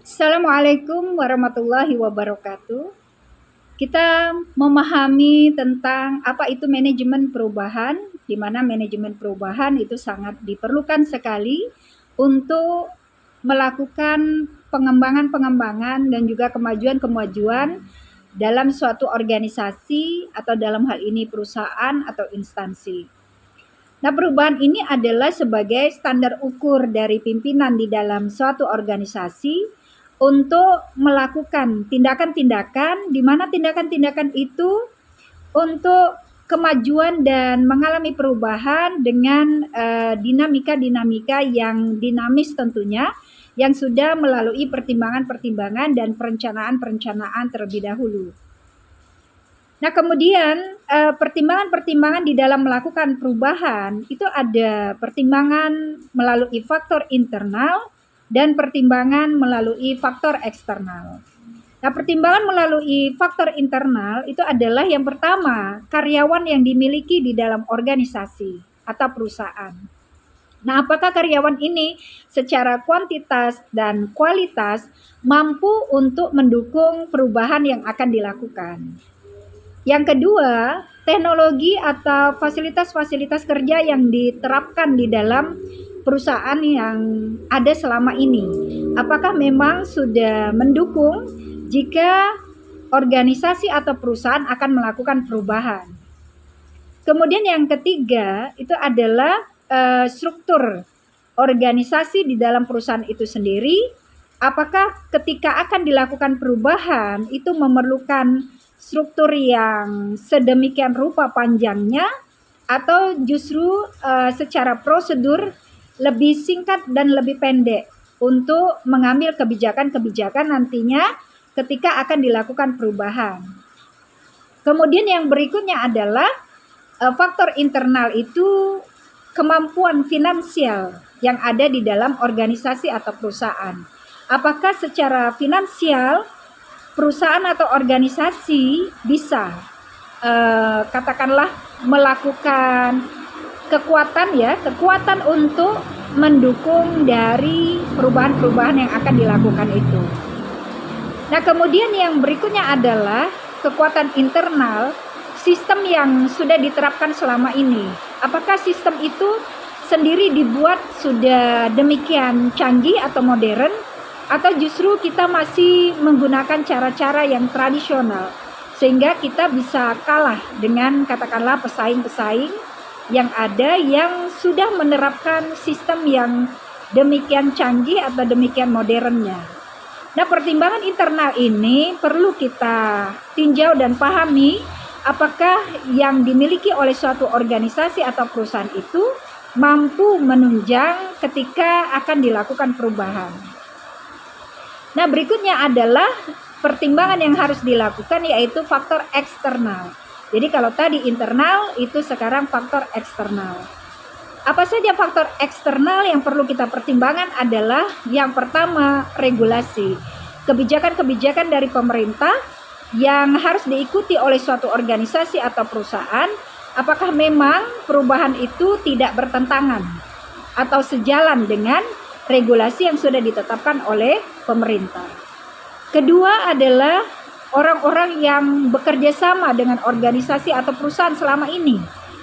Assalamualaikum warahmatullahi wabarakatuh. Kita memahami tentang apa itu manajemen perubahan, di mana manajemen perubahan itu sangat diperlukan sekali untuk melakukan pengembangan-pengembangan dan juga kemajuan-kemajuan dalam suatu organisasi atau dalam hal ini perusahaan atau instansi. Nah, perubahan ini adalah sebagai standar ukur dari pimpinan di dalam suatu organisasi untuk melakukan tindakan-tindakan di mana tindakan-tindakan itu untuk kemajuan dan mengalami perubahan dengan dinamika-dinamika yang dinamis tentunya yang sudah melalui pertimbangan-pertimbangan dan perencanaan-perencanaan terlebih dahulu. Nah, kemudian pertimbangan-pertimbangan di dalam melakukan perubahan itu ada pertimbangan melalui faktor internal dan pertimbangan melalui faktor eksternal. Nah, pertimbangan melalui faktor internal itu adalah yang pertama, karyawan yang dimiliki di dalam organisasi atau perusahaan. Nah, apakah karyawan ini secara kuantitas dan kualitas mampu untuk mendukung perubahan yang akan dilakukan? Yang kedua, teknologi atau fasilitas-fasilitas kerja yang diterapkan di dalam perusahaan yang ada selama ini. Apakah memang sudah mendukung jika organisasi atau perusahaan akan melakukan perubahan? Kemudian yang ketiga itu adalah struktur organisasi di dalam perusahaan itu sendiri. Apakah ketika akan dilakukan perubahan itu memerlukan struktur yang sedemikian rupa panjangnya atau justru secara prosedur lebih singkat dan lebih pendek untuk mengambil kebijakan-kebijakan nantinya ketika akan dilakukan perubahan. Kemudian yang berikutnya adalah faktor internal itu kemampuan finansial yang ada di dalam organisasi atau perusahaan. Apakah secara finansial perusahaan atau organisasi bisa katakanlah melakukan kekuatan untuk mendukung dari perubahan-perubahan yang akan dilakukan itu. Nah, kemudian yang berikutnya adalah kekuatan internal sistem yang sudah diterapkan selama ini. Apakah sistem itu sendiri dibuat sudah demikian canggih atau modern, atau justru kita masih menggunakan cara-cara yang tradisional sehingga kita bisa kalah dengan katakanlah pesaing-pesaing yang ada yang sudah menerapkan sistem yang demikian canggih atau demikian modernnya. Nah, pertimbangan internal ini perlu kita tinjau dan pahami apakah yang dimiliki oleh suatu organisasi atau perusahaan itu mampu menunjang ketika akan dilakukan perubahan. Nah, berikutnya adalah pertimbangan yang harus dilakukan yaitu faktor eksternal. Jadi kalau tadi internal, itu sekarang faktor eksternal. Apa saja faktor eksternal yang perlu kita pertimbangkan adalah yang pertama regulasi. Kebijakan-kebijakan dari pemerintah yang harus diikuti oleh suatu organisasi atau perusahaan, apakah memang perubahan itu tidak bertentangan atau sejalan dengan regulasi yang sudah ditetapkan oleh pemerintah. Kedua adalah orang-orang yang bekerja sama dengan organisasi atau perusahaan selama ini.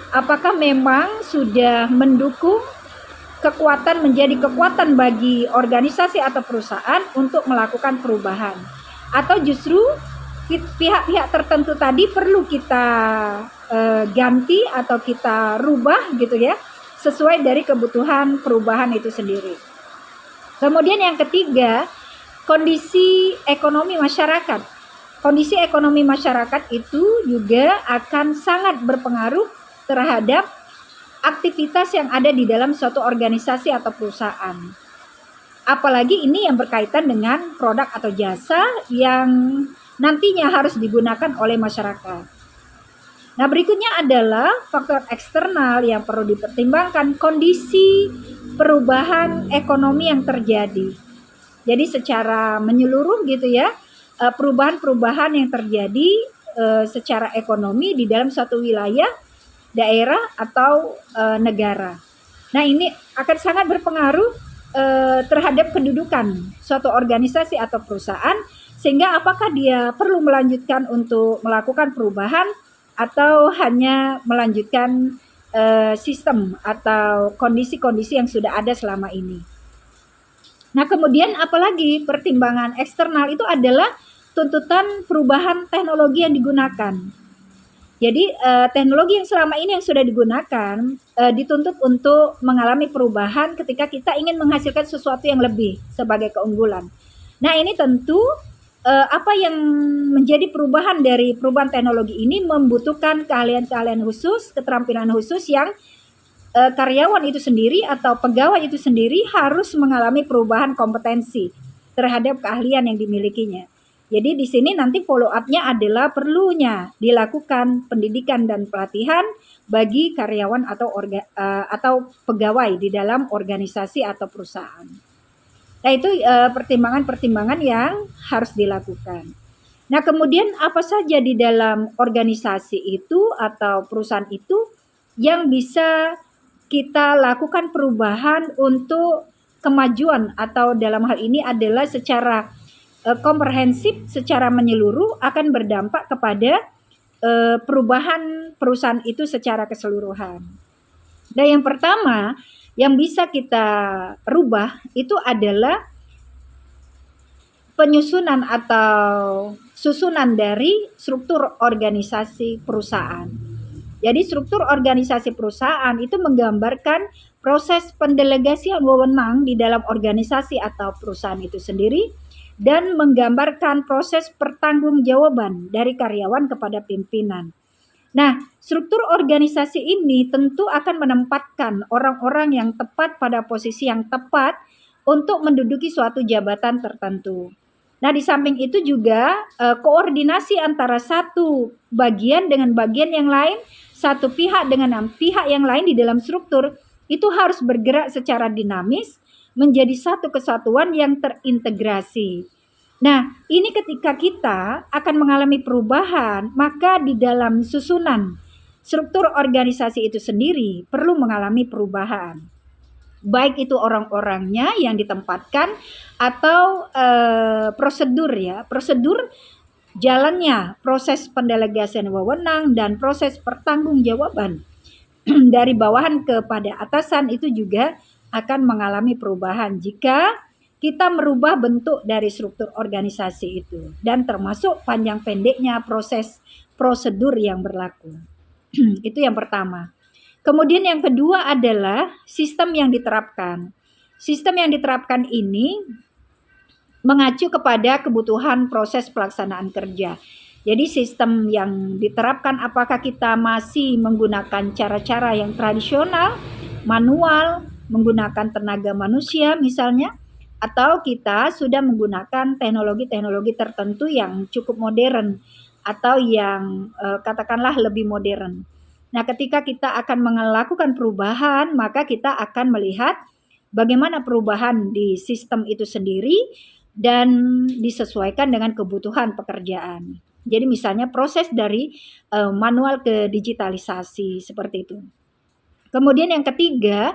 Apakah memang sudah mendukung kekuatan menjadi kekuatan bagi organisasi atau perusahaan untuk melakukan perubahan? Atau justru pihak-pihak tertentu tadi perlu kita ganti atau kita rubah gitu ya, sesuai dari kebutuhan perubahan itu sendiri. Kemudian yang ketiga, kondisi ekonomi masyarakat. Kondisi ekonomi masyarakat itu juga akan sangat berpengaruh terhadap aktivitas yang ada di dalam suatu organisasi atau perusahaan. Apalagi ini yang berkaitan dengan produk atau jasa yang nantinya harus digunakan oleh masyarakat. Nah, berikutnya adalah faktor eksternal yang perlu dipertimbangkan, kondisi perubahan ekonomi yang terjadi. Jadi secara menyeluruh gitu ya, perubahan-perubahan yang terjadi secara ekonomi di dalam suatu wilayah, daerah atau negara. Nah, ini akan sangat berpengaruh terhadap kedudukan suatu organisasi atau perusahaan, sehingga apakah dia perlu melanjutkan untuk melakukan perubahan atau hanya melanjutkan sistem atau kondisi-kondisi yang sudah ada selama ini. Nah, kemudian apalagi pertimbangan eksternal itu adalah tuntutan perubahan teknologi yang digunakan. Jadi teknologi yang selama ini yang sudah digunakan dituntut untuk mengalami perubahan ketika kita ingin menghasilkan sesuatu yang lebih sebagai keunggulan. Nah, ini tentu apa yang menjadi perubahan dari perubahan teknologi ini membutuhkan keahlian-keahlian khusus, keterampilan khusus yang karyawan itu sendiri atau pegawai itu sendiri harus mengalami perubahan kompetensi terhadap keahlian yang dimilikinya. Jadi di sini nanti follow up-nya adalah perlunya dilakukan pendidikan dan pelatihan bagi karyawan atau pegawai di dalam organisasi atau perusahaan. Nah, itu pertimbangan-pertimbangan yang harus dilakukan. Nah, kemudian apa saja di dalam organisasi itu atau perusahaan itu yang bisa kita lakukan perubahan untuk kemajuan, atau dalam hal ini adalah secara komprehensif, secara menyeluruh akan berdampak kepada perubahan perusahaan itu secara keseluruhan. Nah, yang pertama yang bisa kita rubah itu adalah penyusunan atau susunan dari struktur organisasi perusahaan. Jadi struktur organisasi perusahaan itu menggambarkan proses pendelegasian wewenang di dalam organisasi atau perusahaan itu sendiri, dan menggambarkan proses pertanggungjawaban dari karyawan kepada pimpinan. Nah, struktur organisasi ini tentu akan menempatkan orang-orang yang tepat pada posisi yang tepat untuk menduduki suatu jabatan tertentu. Nah, di samping itu juga koordinasi antara satu bagian dengan bagian yang lain, satu pihak dengan pihak yang lain di dalam struktur itu harus bergerak secara dinamis menjadi satu kesatuan yang terintegrasi. Nah, ini ketika kita akan mengalami perubahan, maka di dalam susunan struktur organisasi itu sendiri perlu mengalami perubahan. Baik itu orang-orangnya yang ditempatkan atau prosedur ya, prosedur jalannya proses pendelegasian wewenang dan proses pertanggungjawaban dari bawahan kepada atasan itu juga akan mengalami perubahan jika kita merubah bentuk dari struktur organisasi itu, dan termasuk panjang pendeknya proses prosedur yang berlaku. Itu yang pertama. Kemudian yang kedua adalah sistem yang diterapkan. Sistem yang diterapkan ini mengacu kepada kebutuhan proses pelaksanaan kerja. Jadi sistem yang diterapkan, apakah kita masih menggunakan cara-cara yang tradisional, manual, menggunakan tenaga manusia misalnya, atau kita sudah menggunakan teknologi-teknologi tertentu yang cukup modern atau yang katakanlah lebih modern. Nah, ketika kita akan melakukan perubahan, maka kita akan melihat bagaimana perubahan di sistem itu sendiri dan disesuaikan dengan kebutuhan pekerjaan. Jadi misalnya proses dari manual ke digitalisasi seperti itu. Kemudian yang ketiga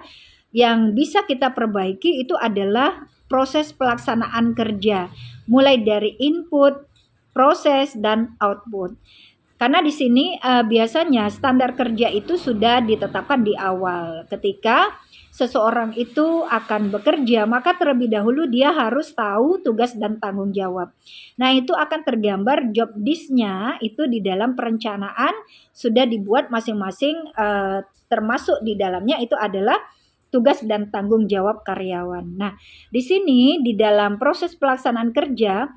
yang bisa kita perbaiki itu adalah proses pelaksanaan kerja, mulai dari input, proses, dan output. Karena di sini biasanya standar kerja itu sudah ditetapkan di awal. Ketika seseorang itu akan bekerja, maka terlebih dahulu dia harus tahu tugas dan tanggung jawab. Nah, itu akan tergambar job disk-nya itu di dalam perencanaan sudah dibuat masing-masing, termasuk di dalamnya itu adalah tugas dan tanggung jawab karyawan. Nah, di sini di dalam proses pelaksanaan kerja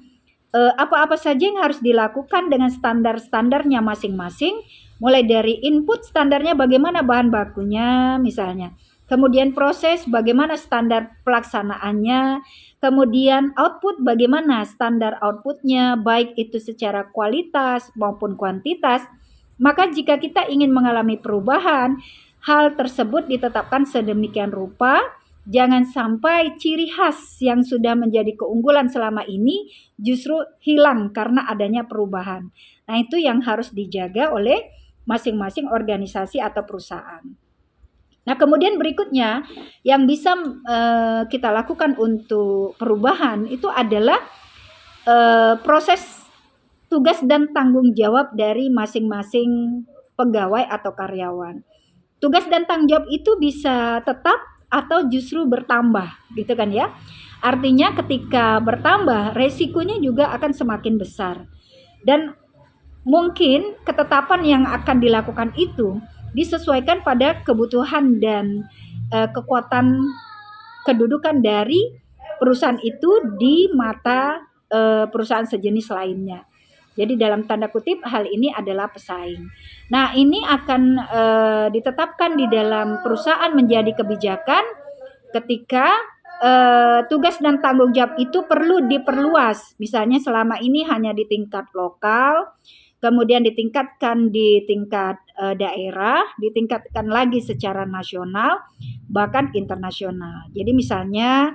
apa-apa saja yang harus dilakukan dengan standar-standarnya masing-masing, mulai dari input standarnya bagaimana bahan bakunya misalnya, kemudian proses bagaimana standar pelaksanaannya, kemudian output bagaimana standar outputnya baik itu secara kualitas maupun kuantitas. Maka jika kita ingin mengalami perubahan, hal tersebut ditetapkan sedemikian rupa. Jangan sampai ciri khas yang sudah menjadi keunggulan selama ini justru hilang karena adanya perubahan. Nah, itu yang harus dijaga oleh masing-masing organisasi atau perusahaan. Nah, kemudian berikutnya yang bisa kita lakukan untuk perubahan itu adalah proses tugas dan tanggung jawab dari masing-masing pegawai atau karyawan. Tugas dan tanggung jawab itu bisa tetap atau justru bertambah, gitu kan ya. Artinya ketika bertambah, resikonya juga akan semakin besar. Dan mungkin ketetapan yang akan dilakukan itu disesuaikan pada kebutuhan dan kekuatan kedudukan dari perusahaan itu di mata perusahaan sejenis lainnya. Jadi dalam tanda kutip hal ini adalah pesaing. Nah, ini akan ditetapkan di dalam perusahaan menjadi kebijakan ketika tugas dan tanggung jawab itu perlu diperluas. Misalnya selama ini hanya di tingkat lokal, kemudian ditingkatkan di tingkat daerah, ditingkatkan lagi secara nasional, bahkan internasional. Jadi misalnya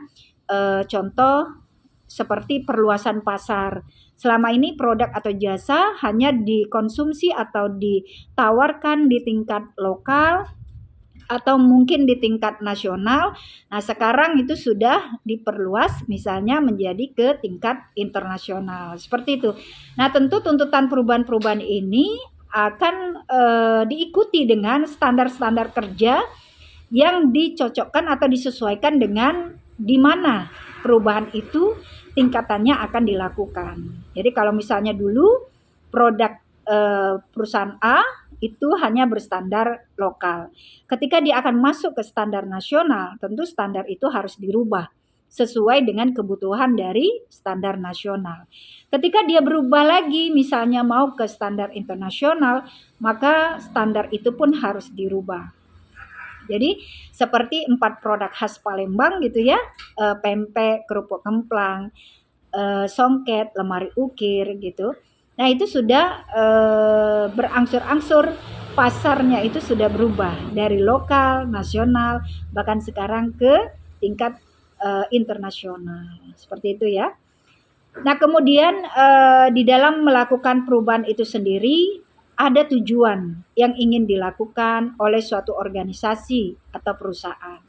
contoh seperti perluasan pasar. Selama ini produk atau jasa hanya dikonsumsi atau ditawarkan di tingkat lokal atau mungkin di tingkat nasional. Nah, sekarang itu sudah diperluas misalnya menjadi ke tingkat internasional. Seperti itu. Nah, tentu tuntutan perubahan-perubahan ini akan diikuti dengan standar-standar kerja yang dicocokkan atau disesuaikan dengan di mana perubahan itu tingkatannya akan dilakukan. Jadi kalau misalnya dulu produk perusahaan A itu hanya berstandar lokal. Ketika dia akan masuk ke standar nasional, tentu standar itu harus dirubah sesuai dengan kebutuhan dari standar nasional. Ketika dia berubah lagi, misalnya mau ke standar internasional, maka standar itu pun harus dirubah. Jadi seperti 4 produk khas Palembang gitu ya, pempek, kerupuk kemplang, songket, lemari ukir gitu. Nah, itu sudah berangsur-angsur pasarnya itu sudah berubah dari lokal, nasional, bahkan sekarang ke tingkat internasional. Seperti itu ya. Nah, kemudian di dalam melakukan perubahan itu sendiri ada tujuan yang ingin dilakukan oleh suatu organisasi atau perusahaan.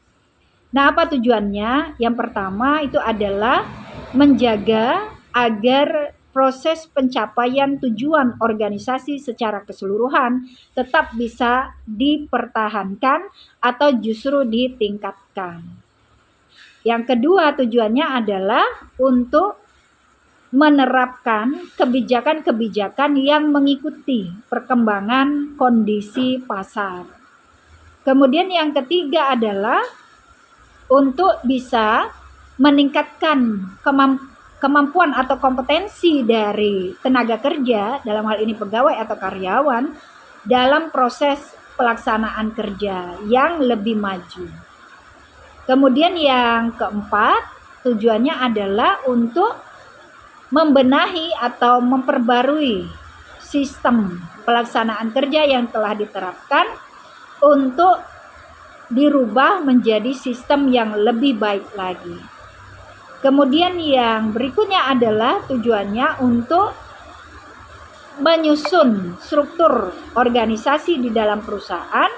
Nah, apa tujuannya? Yang pertama itu adalah menjaga agar proses pencapaian tujuan organisasi secara keseluruhan tetap bisa dipertahankan atau justru ditingkatkan. Yang kedua tujuannya adalah untuk menerapkan kebijakan-kebijakan yang mengikuti perkembangan kondisi pasar. Kemudian yang ketiga adalah untuk bisa meningkatkan kemampuan atau kompetensi dari tenaga kerja, dalam hal ini pegawai atau karyawan, dalam proses pelaksanaan kerja yang lebih maju. Kemudian yang keempat, tujuannya adalah untuk membenahi atau memperbarui sistem pelaksanaan kerja yang telah diterapkan untuk dirubah menjadi sistem yang lebih baik lagi. Kemudian yang berikutnya adalah tujuannya untuk menyusun struktur organisasi di dalam perusahaan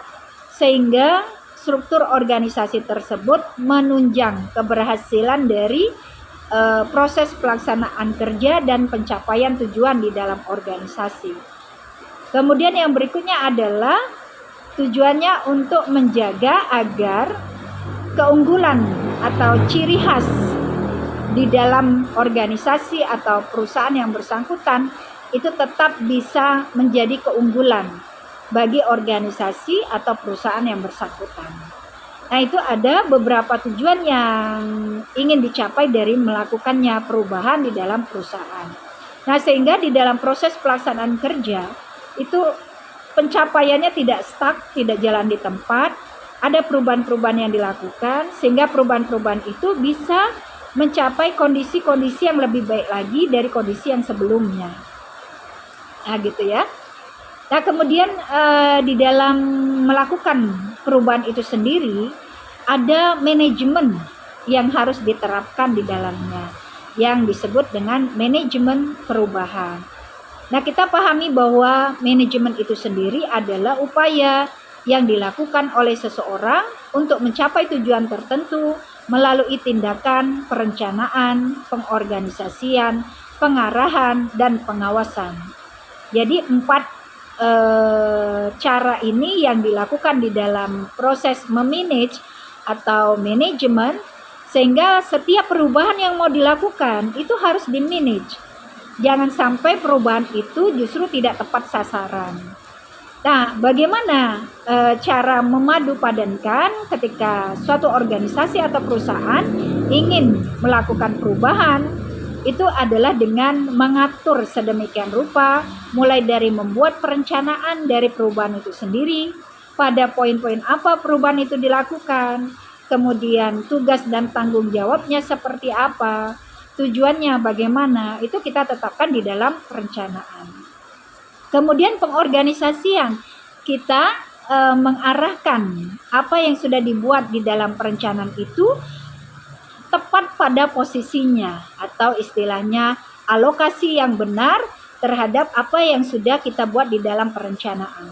sehingga struktur organisasi tersebut menunjang keberhasilan dari proses pelaksanaan kerja dan pencapaian tujuan di dalam organisasi. Kemudian yang berikutnya adalah tujuannya untuk menjaga agar keunggulan atau ciri khas di dalam organisasi atau perusahaan yang bersangkutan itu tetap bisa menjadi keunggulan bagi organisasi atau perusahaan yang bersangkutan. Nah, itu ada beberapa tujuan yang ingin dicapai dari melakukannya perubahan di dalam perusahaan. Nah, sehingga di dalam proses pelaksanaan kerja itu pencapaiannya tidak stuck, tidak jalan di tempat, ada perubahan-perubahan yang dilakukan sehingga perubahan-perubahan itu bisa mencapai kondisi-kondisi yang lebih baik lagi dari kondisi yang sebelumnya. Nah, gitu ya. Nah, kemudian di dalam melakukan perubahan itu sendiri ada manajemen yang harus diterapkan di dalamnya yang disebut dengan manajemen perubahan. Nah, kita pahami bahwa manajemen itu sendiri adalah upaya yang dilakukan oleh seseorang untuk mencapai tujuan tertentu melalui tindakan perencanaan, pengorganisasian, pengarahan, dan pengawasan. Jadi 4 cara ini yang dilakukan di dalam proses memanage atau manajemen, sehingga setiap perubahan yang mau dilakukan itu harus di-manage. Jangan sampai perubahan itu justru tidak tepat sasaran. Nah, bagaimana cara memadu padankan ketika suatu organisasi atau perusahaan ingin melakukan perubahan? Itu adalah dengan mengatur sedemikian rupa, mulai dari membuat perencanaan dari perubahan itu sendiri, pada poin-poin apa perubahan itu dilakukan, kemudian tugas dan tanggung jawabnya seperti apa, tujuannya bagaimana, itu kita tetapkan di dalam perencanaan. Kemudian pengorganisasian, kita mengarahkan apa yang sudah dibuat di dalam perencanaan itu tepat pada posisinya, atau istilahnya alokasi yang benar terhadap apa yang sudah kita buat di dalam perencanaan.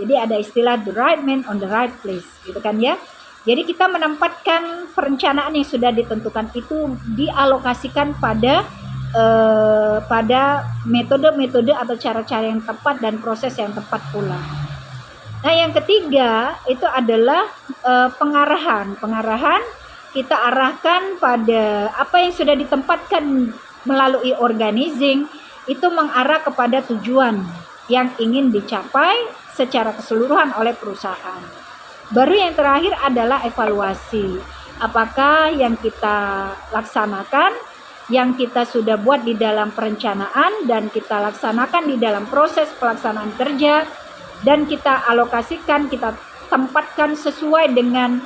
Jadi ada istilah the right man on the right place, gitu kan ya. Jadi kita menempatkan perencanaan yang sudah ditentukan itu dialokasikan pada metode-metode atau cara-cara yang tepat dan proses yang tepat pula. Nah, yang ketiga itu adalah pengarahan. Pengarahan kita arahkan pada apa yang sudah ditempatkan melalui organizing, itu mengarah kepada tujuan yang ingin dicapai secara keseluruhan oleh perusahaan. Baru yang terakhir adalah evaluasi. Apakah yang kita laksanakan, yang kita sudah buat di dalam perencanaan dan kita laksanakan di dalam proses pelaksanaan kerja, dan kita alokasikan, kita tempatkan sesuai dengan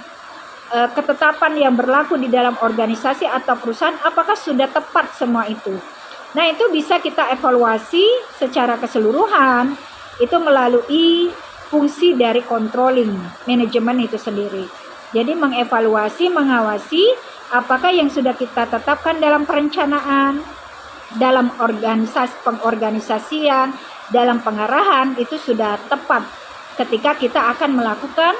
ketetapan yang berlaku di dalam organisasi atau perusahaan, apakah sudah tepat semua itu. Nah, itu bisa kita evaluasi secara keseluruhan, itu melalui fungsi dari controlling manajemen itu sendiri. Jadi mengevaluasi, mengawasi apakah yang sudah kita tetapkan dalam perencanaan, dalam pengorganisasian, dalam pengarahan itu sudah tepat ketika kita akan melakukan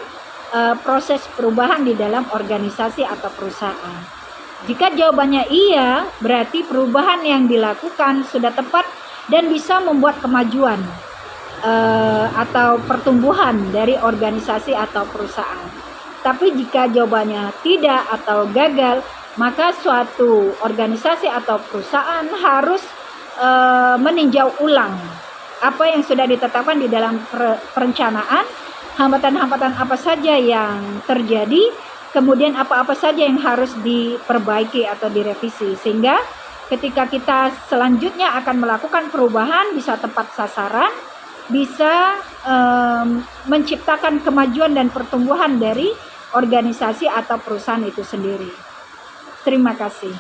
proses perubahan di dalam organisasi atau perusahaan. Jika jawabannya iya, berarti perubahan yang dilakukan sudah tepat dan bisa membuat kemajuan atau pertumbuhan dari organisasi atau perusahaan. Tapi jika jawabannya tidak atau gagal, maka suatu organisasi atau perusahaan harus meninjau ulang apa yang sudah ditetapkan di dalam perencanaan, hambatan-hambatan apa saja yang terjadi, kemudian apa-apa saja yang harus diperbaiki atau direvisi, sehingga ketika kita selanjutnya akan melakukan perubahan bisa tepat sasaran, bisa menciptakan kemajuan dan pertumbuhan dari organisasi atau perusahaan itu sendiri. Terima kasih.